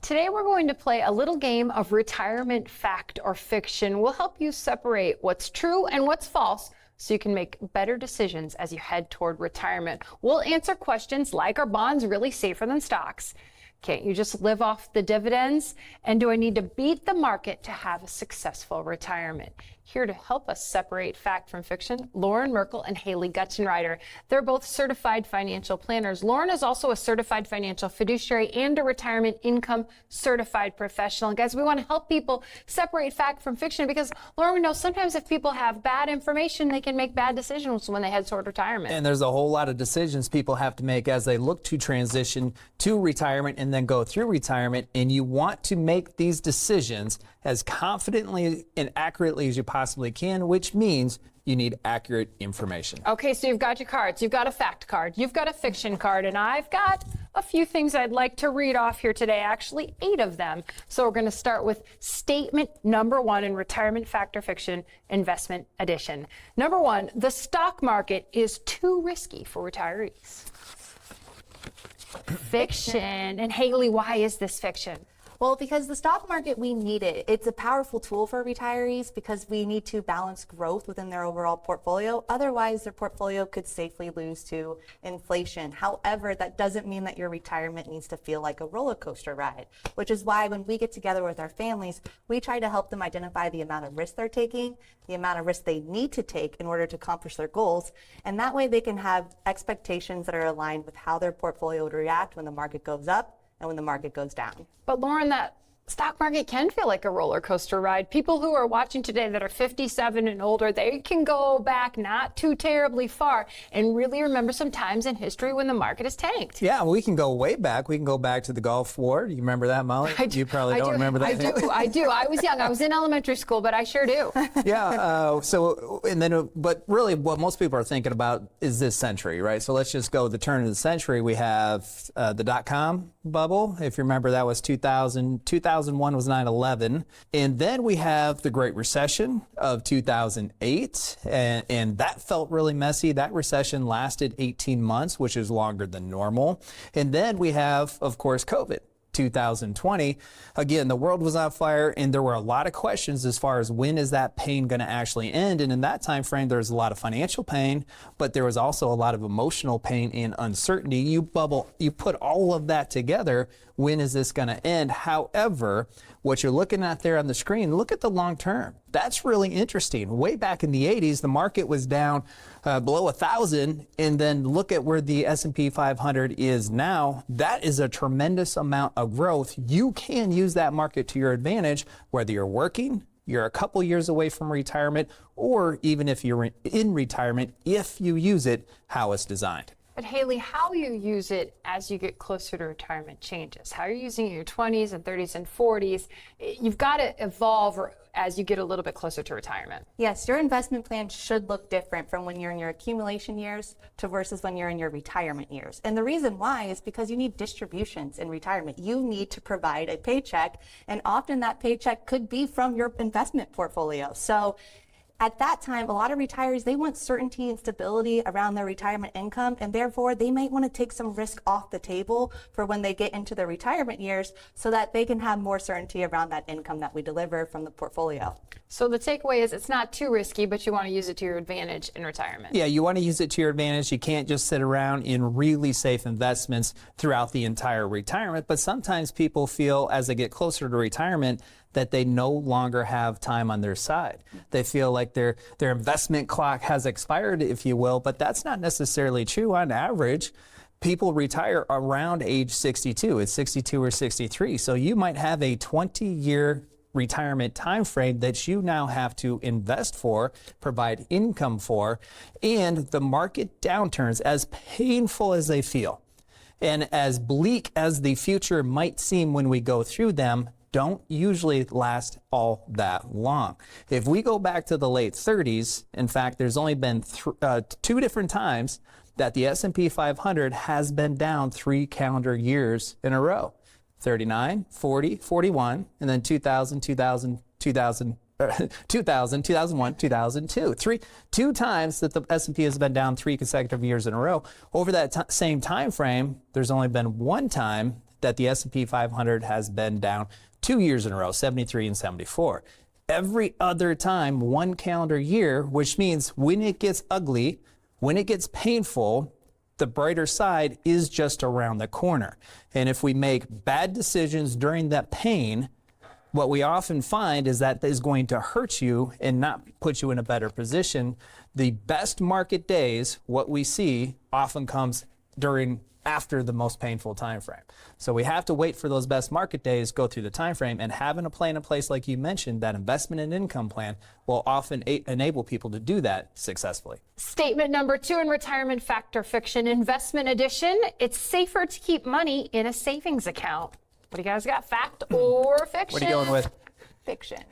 Today we're going to play a little game of retirement fact or fiction. We'll help you separate what's true and what's false so you can make better decisions as you head toward retirement. We'll answer questions like, are bonds really safer than stocks? Can't you just live off the dividends? And do I need to beat the market to have a successful retirement? Here to help us separate fact from fiction, Loren, Merkle, and Haley Gutschenritter. They're both certified financial planners. Loren is also a certified financial fiduciary and a retirement income certified professional. And guys, we want to help people separate fact from fiction because, Loren, we know sometimes if people have bad information, they can make bad decisions when they head toward retirement. And there's a whole lot of decisions people have to make as they look to transition to retirement and then go through retirement. And you want to make these decisions as confidently and accurately as you possibly can, which means you need accurate information. Okay, so you've got your cards. You've got a fact card. You've got a fiction card. And I've got a few things I'd like to read off here today, actually 8 of them. So we're going to start with statement number 1 in Retirement Fact or Fiction Investment Edition. Number 1, the stock market is too risky for retirees. Fiction. And Haley, why is this fiction? Well, because the stock market, we need it. It's a powerful tool for retirees because we need to balance growth within their overall portfolio. Otherwise, their portfolio could safely lose to inflation. However, that doesn't mean that your retirement needs to feel like a roller coaster ride, which is why when we get together with our families, we try to help them identify the amount of risk they're taking, the amount of risk they need to take in order to accomplish their goals. And that way they can have expectations that are aligned with how their portfolio would react when the market goes up and when the market goes down. But Loren, that stock market can feel like a roller coaster ride. People who are watching today that are 57 and older, they can go back not too terribly far and really remember some times in history when the market has tanked. Yeah, we can go way back. We can go back to the Gulf War. Do you remember that, Molly? You probably don't remember that. I do. I was young. I was in elementary school, but I sure do. Yeah. But really what most people are thinking about is this century, right? So let's just go the turn of the century. We have the dot-com bubble. If you remember, that was 2000. 2001 was 9/11. And then we have the Great Recession of 2008. And that felt really messy. That recession lasted 18 months, which is longer than normal. And then we have, of course, COVID. 2020. Again, the world was on fire and there were a lot of questions as far as when is that pain going to actually end. And in that time frame, there was a lot of financial pain, but there was also a lot of emotional pain and uncertainty. You put all of that together. When is this going to end? However, what you're looking at there on the screen, look at the long term. That's really interesting. Way back in the 80s, the market was down below 1,000, and then look at where the S&P 500 is now. That is a tremendous amount of growth. You can use that market to your advantage, whether you're working, you're a couple years away from retirement, or even if you're in retirement, if you use it how it's designed. But Haley, how you use it as you get closer to retirement changes. How you're using it in your 20s and 30s and 40s, you've got to evolve as you get a little bit closer to retirement. Yes, your investment plan should look different from when you're in your accumulation years to versus when you're in your retirement years. And the reason why is because you need distributions in retirement. You need to provide a paycheck, and often that paycheck could be from your investment portfolio. So at that time, a lot of retirees, they want certainty and stability around their retirement income, and therefore they might want to take some risk off the table for when they get into their retirement years so that they can have more certainty around that income that we deliver from the portfolio. So the takeaway is it's not too risky, but you want to use it to your advantage in retirement. Yeah, you want to use it to your advantage. You can't just sit around in really safe investments throughout the entire retirement, but sometimes people feel as they get closer to retirement that they no longer have time on their side. They feel like their investment clock has expired, if you will, but that's not necessarily true. On average, people retire around age 62. It's 62 or 63. So you might have a 20-year retirement time frame that you now have to invest for, provide income for, and the market downturns, as painful as they feel, and as bleak as the future might seem when we go through them, don't usually last all that long. If we go back to the late 30s, in fact, there's only been 2 different times that the S&P 500 has been down 3 calendar years in a row. 39, 40, 41, and then 2000, 2001, 2002. Two times that the S&P has been down 3 consecutive years in a row. Over that same time frame, there's only been 1 time that the S&P 500 has been down 2 years in a row, 73 and 74. Every other time, 1 calendar year, which means when it gets ugly, when it gets painful, the brighter side is just around the corner. And if we make bad decisions during that pain, what we often find is that is going to hurt you and not put you in a better position. The best market days, what we see, often comes after the most painful time frame. So we have to wait for those best market days, go through the time frame, and having a plan in place, like you mentioned, that investment and income plan will often enable people to do that successfully. Statement number 2 in Retirement Fact or Fiction Investment Edition: it's safer to keep money in a savings account. What do you guys got, fact or fiction? What are you going with? Fiction.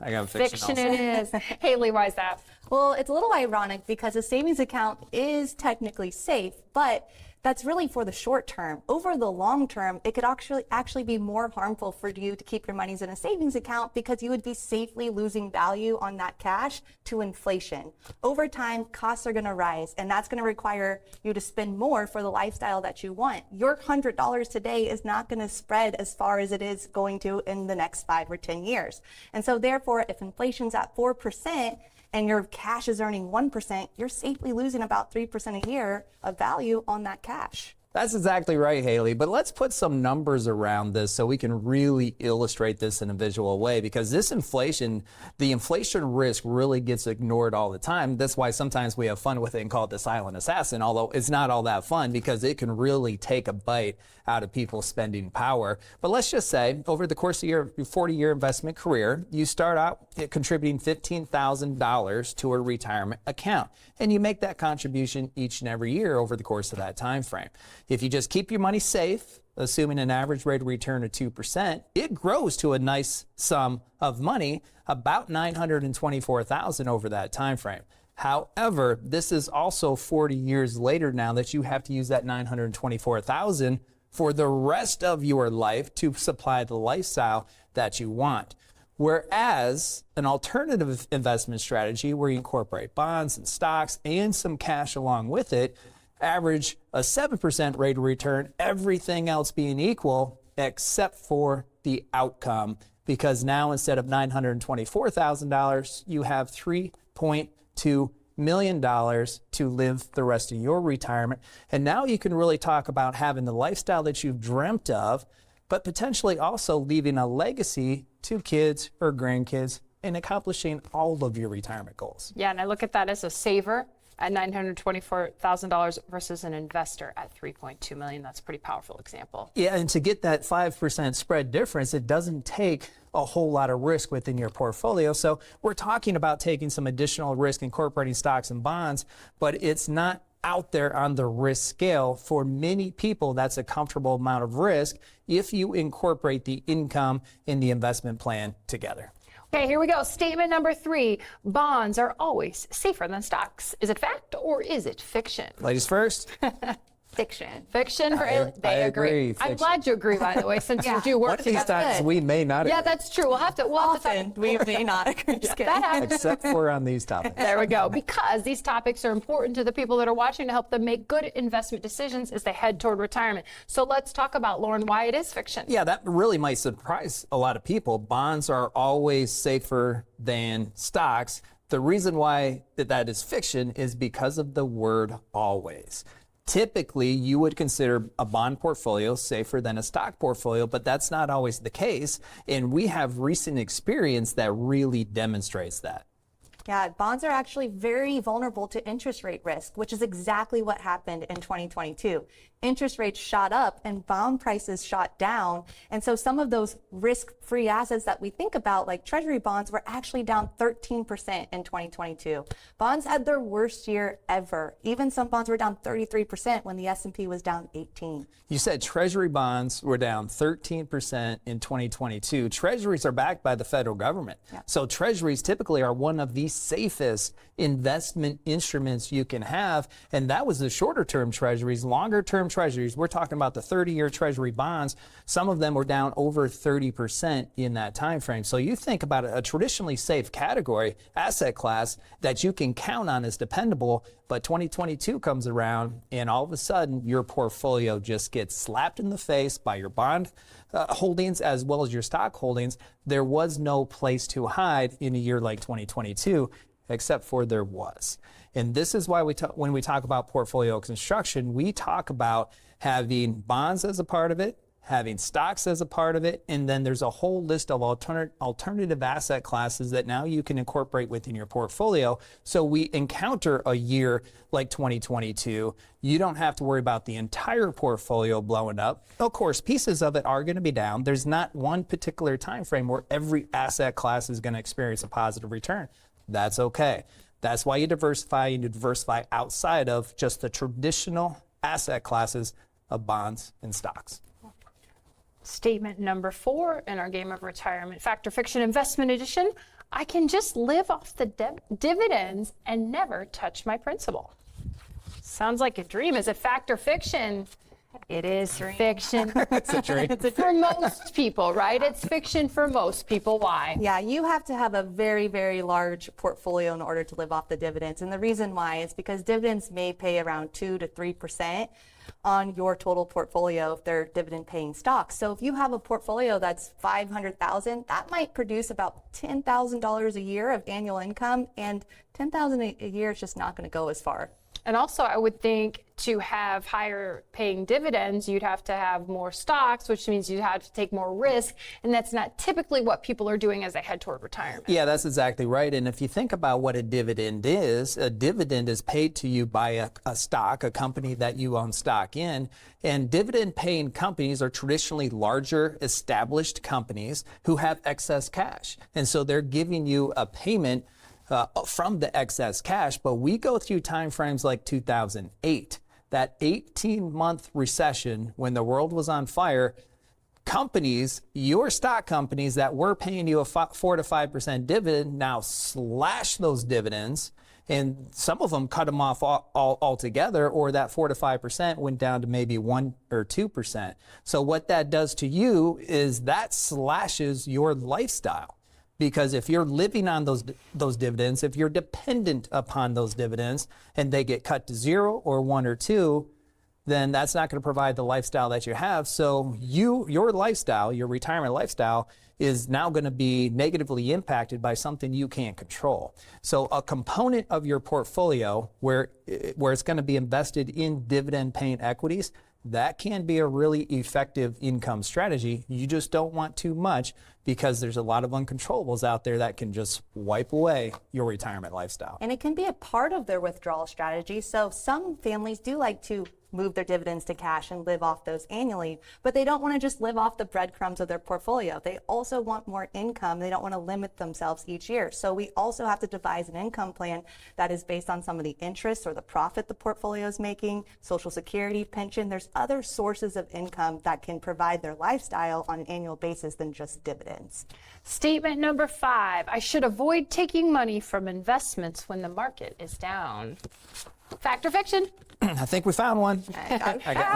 I got fiction Fiction also. it is. Haley, why is that? Well, it's a little ironic because a savings account is technically safe, but that's really for the short term. Over the long term, it could actually be more harmful for you to keep your monies in a savings account because you would be safely losing value on that cash to inflation. Over time, costs are going to rise, and that's going to require you to spend more for the lifestyle that you want. Your $100 today is not going to spread as far as it is going to in the next 5 or 10 years. And so therefore, if inflation's at 4%, and your cash is earning 1%, you're safely losing about 3% a year of value on that cash. That's exactly right, Haley. But let's put some numbers around this so we can really illustrate this in a visual way, because this inflation, the inflation risk really gets ignored all the time. That's why sometimes we have fun with it and call it the silent assassin, although it's not all that fun because it can really take a bite out of people's spending power. But let's just say over the course of your 40-year investment career, you start out contributing $15,000 to a retirement account, and you make that contribution each and every year over the course of that time frame. If you just keep your money safe, assuming an average rate of return of 2%, it grows to a nice sum of money, about $924,000 over that time frame. However, this is also 40 years later now that you have to use that $924,000 for the rest of your life to supply the lifestyle that you want. Whereas an alternative investment strategy where you incorporate bonds and stocks and some cash along with it, average a 7% rate of return, everything else being equal except for the outcome, because now instead of $924,000, you have $3.2 million to live the rest of your retirement. And now you can really talk about having the lifestyle that you've dreamt of, but potentially also leaving a legacy to kids or grandkids and accomplishing all of your retirement goals. Yeah, and I look at that as a saver at $924,000 versus an investor at $3.2 million. That's a pretty powerful example. Yeah, and to get that 5% spread difference, it doesn't take a whole lot of risk within your portfolio. So we're talking about taking some additional risk, incorporating stocks and bonds, but it's not out there on the risk scale. For many people, that's a comfortable amount of risk if you incorporate the income in the investment plan together. Okay, here we go. Statement number 3. Bonds are always safer than stocks. Is it fact or is it fiction? Ladies first. Fiction. Fiction. I agree. I'm Fiction. glad you agree, by the way, since you do work One of these together. times we may not Yeah, agree, that's true. We'll have to talk. Often, we may not agree. Just kidding. That happens. except for on these topics. There we go. Because these topics are important to the people that are watching to help them make good investment decisions as they head toward retirement. So let's talk about, Loren, why it is fiction. Yeah, that really might surprise a lot of people. Bonds are always safer than stocks. The reason why that is fiction is because of the word always. Typically, you would consider a bond portfolio safer than a stock portfolio, but that's not always the case. And we have recent experience that really demonstrates that. Yeah, bonds are actually very vulnerable to interest rate risk, which is exactly what happened in 2022. Interest rates shot up and bond prices shot down. And so some of those risk-free assets that we think about, like treasury bonds, were actually down 13% in 2022. Bonds had their worst year ever. Even some bonds were down 33% when the S&P was down 18%. You said treasury bonds were down 13% in 2022. Treasuries are backed by the federal government. Yeah. So treasuries typically are one of the safest investment instruments you can have. And that was the shorter term treasuries. Longer term treasuries, we're talking about the 30-year treasury bonds. Some of them were down over 30% in that time frame. So you think about a traditionally safe category, asset class that you can count on as dependable. But 2022 comes around, and all of a sudden, your portfolio just gets slapped in the face by your bond holdings as well as your stock holdings. There was no place to hide in a year like 2022, except for there was. And this is why when we talk about portfolio construction, we talk about having bonds as a part of it, having stocks as a part of it, and then there's a whole list of alternative asset classes that now you can incorporate within your portfolio. So we encounter a year like 2022, you don't have to worry about the entire portfolio blowing up. Of course, pieces of it are going to be down. There's not one particular time frame where every asset class is going to experience a positive return. That's okay. That's why you diversify outside of just the traditional asset classes of bonds and stocks. Statement number 4 in our game of retirement fact or fiction investment edition: I can just live off the dividends and never touch my principal. Sounds like a dream. Is it fact or fiction? It is fiction. It's a dream. For most people, right? It's fiction for most people. Why? Yeah, you have to have a very, very large portfolio in order to live off the dividends. And the reason why is because dividends may pay around 2 to 3% on your total portfolio if they're dividend paying stocks. So if you have a portfolio that's $500,000, that might produce about $10,000 a year of annual income, and $10,000 a year is just not going to go as far. And also, I would think to have higher paying dividends, you'd have to have more stocks, which means you'd have to take more risk. And that's not typically what people are doing as they head toward retirement. Yeah, that's exactly right. And if you think about what a dividend is paid to you by a stock, a company that you own stock in. And dividend paying companies are traditionally larger, established companies who have excess cash. And so they're giving you a payment from the excess cash. But we go through time frames like 2008, that 18-month recession when the world was on fire. Companies, your stock companies that were paying you a 4 to 5% dividend now slash those dividends, and some of them cut them off altogether, or that 4 to 5% went down to maybe 1 or 2%. So what that does to you is that slashes your lifestyle. Because if you're living on those dividends, if you're dependent upon those dividends and they get cut to 0 or 1 or 2, then that's not going to provide the lifestyle that you have. So your lifestyle, your retirement lifestyle, is now going to be negatively impacted by something you can't control. So a component of your portfolio where it's going to be invested in dividend paying equities, that can be a really effective income strategy. You just don't want too much, because there's a lot of uncontrollables out there that can just wipe away your retirement lifestyle. And it can be a part of their withdrawal strategy. So some families do like to move their dividends to cash and live off those annually, but they don't want to just live off the breadcrumbs of their portfolio. They also want more income. They don't want to limit themselves each year. So we also have to devise an income plan that is based on some of the interest or the profit the portfolio is making, Social Security, pension. There's other sources of income that can provide their lifestyle on an annual basis than just dividends. Statement number 5: I should avoid taking money from investments when the market is down. Fact or fiction? I think we found one.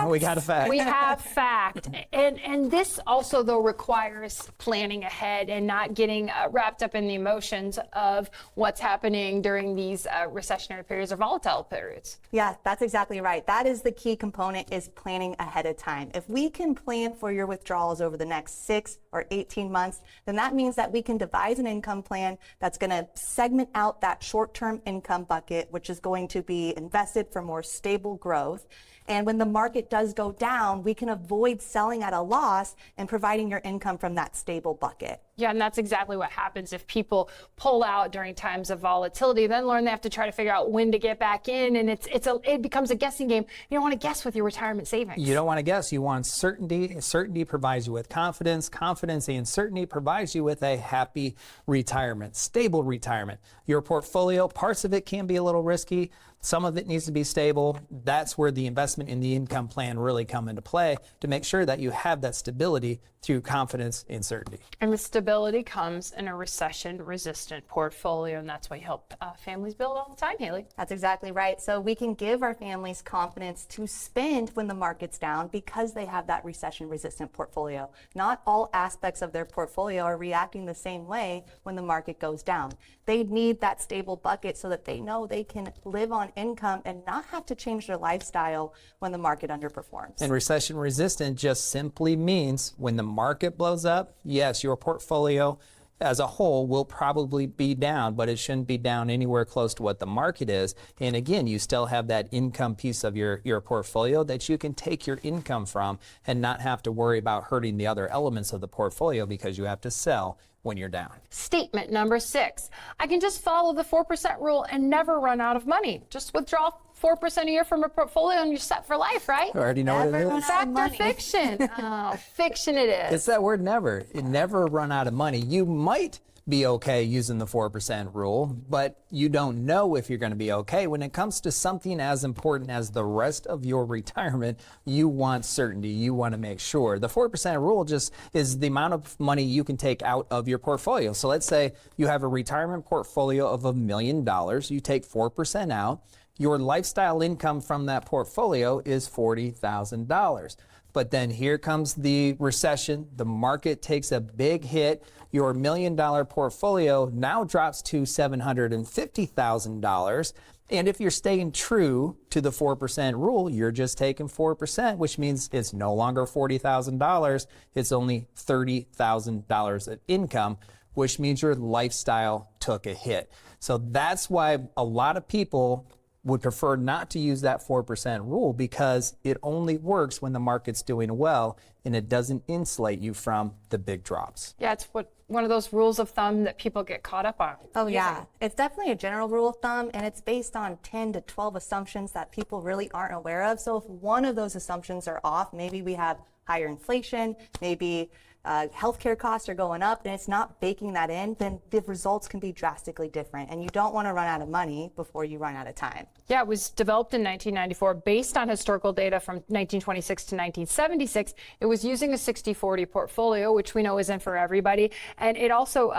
We got a fact. We have fact. And this also, though, requires planning ahead and not getting wrapped up in the emotions of what's happening during these recessionary periods or volatile periods. Yeah, that's exactly right. That is the key component, is planning ahead of time. If we can plan for your withdrawals over the next 6 or 18 months, then that means that we can devise an income plan that's going to segment out that short-term income bucket, which is going to be invested for more stable growth. And when the market does go down, we can avoid selling at a loss and providing your income from that stable bucket. Yeah, and that's exactly what happens if people pull out during times of volatility. Then Loren, they have to try to figure out when to get back in, and it becomes a guessing game. You don't want to guess with your retirement savings. You don't want to guess. You want certainty. Certainty provides you with confidence. Confidence and certainty provides you with a happy retirement, stable retirement. Your portfolio, parts of it can be a little risky. Some of it needs to be stable. That's where the investment investment in the income plan really come into play to make sure that you have that stability through confidence and certainty. And the stability comes in a recession-resistant portfolio, and that's why you help families build all the time, Haley. That's exactly right. So we can give our families confidence to spend when the market's down because they have that recession-resistant portfolio. Not all aspects of their portfolio are reacting the same way when the market goes down. They need that stable bucket so that they know they can live on income and not have to change their lifestyle when the market underperforms. And recession resistant just simply means when the market blows up, yes, your portfolio as a whole will probably be down, but it shouldn't be down anywhere close to what the market is. And again, you still have that income piece of your portfolio that you can take your income from and not have to worry about hurting the other elements of the portfolio because you have to sell when you're down. Statement number 6. I can just follow the 4% rule and never run out of money. Just withdraw 4% a year from a portfolio and you're set for life, right? I already know what it Never is. Fact or fiction? Oh, fiction it is. It's that word never. It never run out of money. You might be okay using the 4% rule, but you don't know if you're going to be okay. When it comes to something as important as the rest of your retirement, you want certainty. You want to make sure. The 4% rule just is the amount of money you can take out of your portfolio. So let's say you have a retirement portfolio of $1 million. You take 4% out. Your lifestyle income from that portfolio is $40,000. But then here comes the recession. The market takes a big hit. Your $1 million portfolio now drops to $750,000. And if you're staying true to the 4% rule, you're just taking 4%, which means it's no longer $40,000. It's only $30,000 of income, which means your lifestyle took a hit. So that's why a lot of people would prefer not to use that 4% rule because it only works when the market's doing well and it doesn't insulate you from the big drops. Yeah, it's one of those rules of thumb that people get caught up on. Oh yeah, it's definitely a general rule of thumb and it's based on 10 to 12 assumptions that people really aren't aware of. So if one of those assumptions are off, maybe we have higher inflation, maybe healthcare costs are going up and it's not baking that in, then the results can be drastically different. And you don't want to run out of money before you run out of time. Yeah, it was developed in 1994 based on historical data from 1926 to 1976. It was using a 60-40 portfolio, which we know isn't for everybody. And it also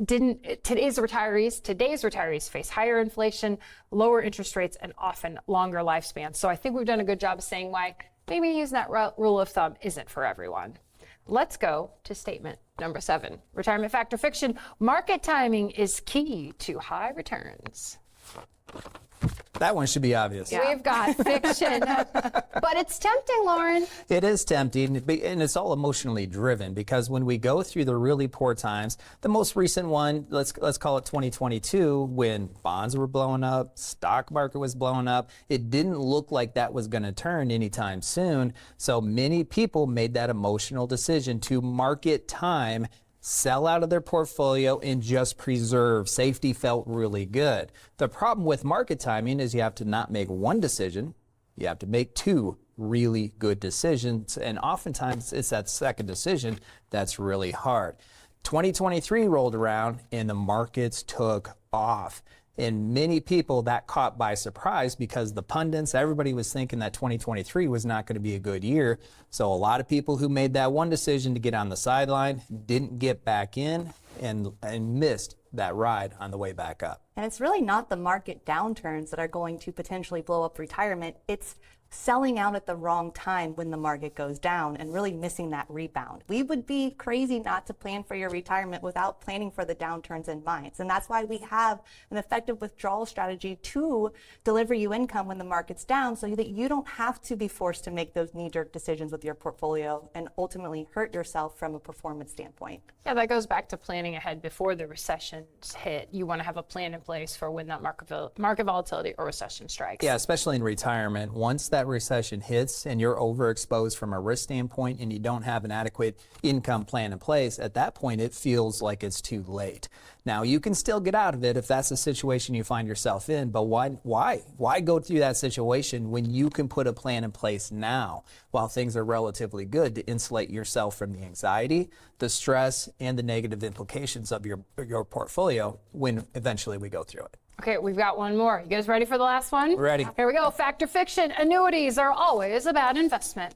today's retirees face higher inflation, lower interest rates, and often longer lifespans. So I think we've done a good job of saying why maybe using that rule of thumb isn't for everyone. Let's go to statement number 7. Retirement fact or fiction. Market timing is key to high returns. That one should be obvious. Yeah. We've got fiction, but it's tempting, Loren. It is tempting, and it's all emotionally driven because when we go through the really poor times, the most recent one, let's call it 2022, when bonds were blowing up, stock market was blowing up, it didn't look like that was going to turn anytime soon. So many people made that emotional decision to market time, sell out of their portfolio, and just preserve. Safety felt really good. The problem with market timing is you have to not make one decision, you have to make 2 really good decisions, and oftentimes it's that second decision that's really hard. 2023 rolled around and the markets took off. And many people that caught by surprise because the pundits, everybody was thinking that 2023 was not going to be a good year. So a lot of people who made that one decision to get on the sideline didn't get back in and missed that ride on the way back up. And it's really not the market downturns that are going to potentially blow up retirement. It's selling out at the wrong time when the market goes down and really missing that rebound. We would be crazy not to plan for your retirement without planning for the downturns in mind. And that's why we have an effective withdrawal strategy to deliver you income when the market's down so that you don't have to be forced to make those knee-jerk decisions with your portfolio and ultimately hurt yourself from a performance standpoint. Yeah, that goes back to planning ahead before the recessions hit. You want to have a plan in place for when that market volatility or recession strikes. Yeah, especially in retirement. Once that recession hits and you're overexposed from a risk standpoint and you don't have an adequate income plan in place, at that point it feels like it's too late. Now, you can still get out of it if that's the situation you find yourself in, but why go through that situation when you can put a plan in place now while things are relatively good to insulate yourself from the anxiety, the stress, and the negative implications of your portfolio when eventually we go through it? Okay, we've got one more. You guys ready for the last one? Ready. Here we go. Fact or fiction? Annuities are always a bad investment.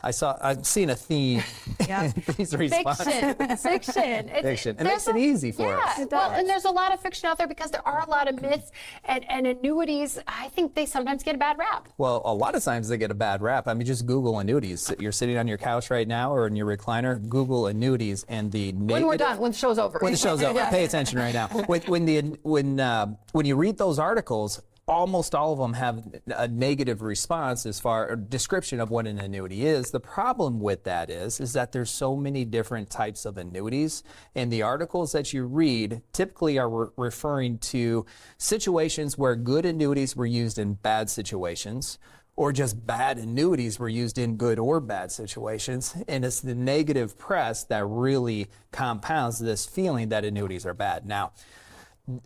I've seen a theme in these responses. Fiction. Fiction. Fiction. It makes it easy for us. Yeah, well, and there's a lot of fiction out there because there are a lot of myths, and annuities, I think they sometimes get a bad rap. Well, a lot of times they get a bad rap. I mean, just Google annuities. You're sitting on your couch right now or in your recliner, Google annuities, and the negative. When we're done, when the show's over. When the show's over, pay attention right now. When you read those articles, almost all of them have a negative response as far a description of what an annuity is. The problem with that is that there's so many different types of annuities, and the articles that you read typically are referring to situations where good annuities were used in bad situations, or just bad annuities were used in good or bad situations. And it's the negative press that really compounds this feeling that annuities are bad. Now,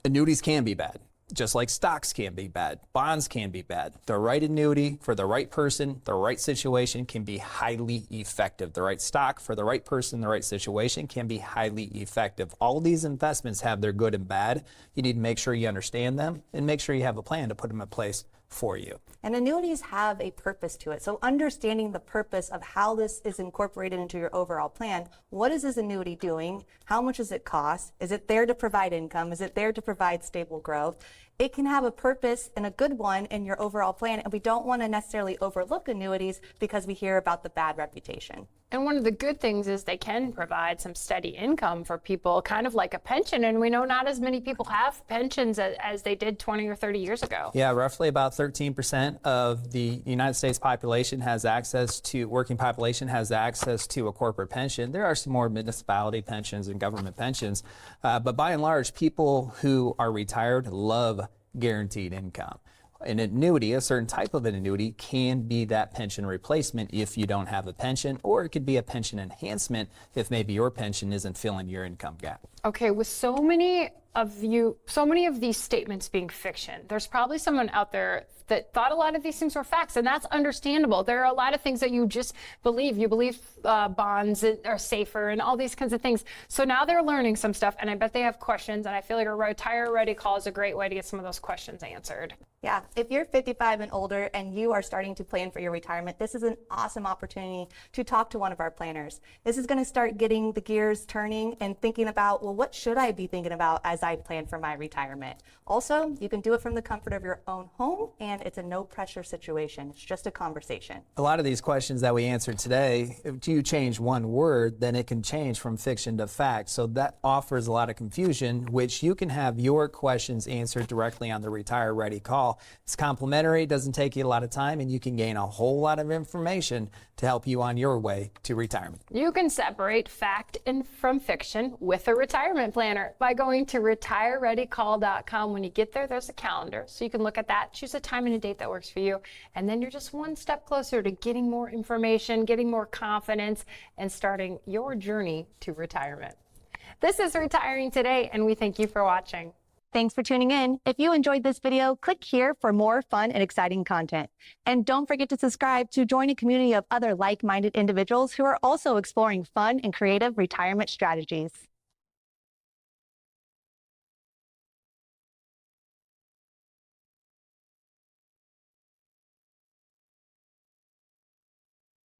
annuities can be bad. Just like stocks can be bad, bonds can be bad. The right annuity for the right person, the right situation can be highly effective. The right stock for the right person, the right situation can be highly effective. All these investments have their good and bad. You need to make sure you understand them and make sure you have a plan to put them in place for you. And annuities have a purpose to it. So understanding the purpose of how this is incorporated into your overall plan. What is this annuity doing? How much does it cost? Is it there to provide income? Is it there to provide stable growth? It can have a purpose and a good one in your overall plan, and we don't want to necessarily overlook annuities because we hear about the bad reputation. And one of the good things is they can provide some steady income for people, kind of like a pension. And we know not as many people have pensions as they did 20 or 30 years ago. Yeah, roughly about 13% of the United States population has access to, working population has access to a corporate pension. There are some more municipality pensions and government pensions, but by and large, people who are retired love guaranteed income. An annuity, a certain type of an annuity, can be that pension replacement if you don't have a pension, or it could be a pension enhancement if maybe your pension isn't filling your income gap. Okay, with so many of these statements being fiction, there's probably someone out there that thought a lot of these things were facts, and that's understandable. There are a lot of things that you just believe. You believe bonds are safer and all these kinds of things. So now they're learning some stuff, and I bet they have questions, and I feel like a Retire Ready call is a great way to get some of those questions answered. Yeah, if you're 55 and older and you are starting to plan for your retirement, this is an awesome opportunity to talk to one of our planners. This is going to start getting the gears turning and thinking about, well, what should I be thinking about as I plan for my retirement? Also, you can do it from the comfort of your own home, and it's a no pressure situation. It's just a conversation. A lot of these questions that we answered today, if you change one word, then it can change from fiction to fact. So that offers a lot of confusion, which you can have your questions answered directly on the Retire Ready call. It's complimentary, doesn't take you a lot of time, and you can gain a whole lot of information to help you on your way to retirement. You can separate fact from fiction with a retirement planner by going to retirereadycall.com. When you get there, there's a calendar, so you can look at that, choose a time and a date that works for you, and then you're just one step closer to getting more information, getting more confidence, and starting your journey to retirement. This is Retiring Today, and we thank you for watching. Thanks for tuning in. If you enjoyed this video, click here for more fun and exciting content. And don't forget to subscribe to join a community of other like-minded individuals who are also exploring fun and creative retirement strategies.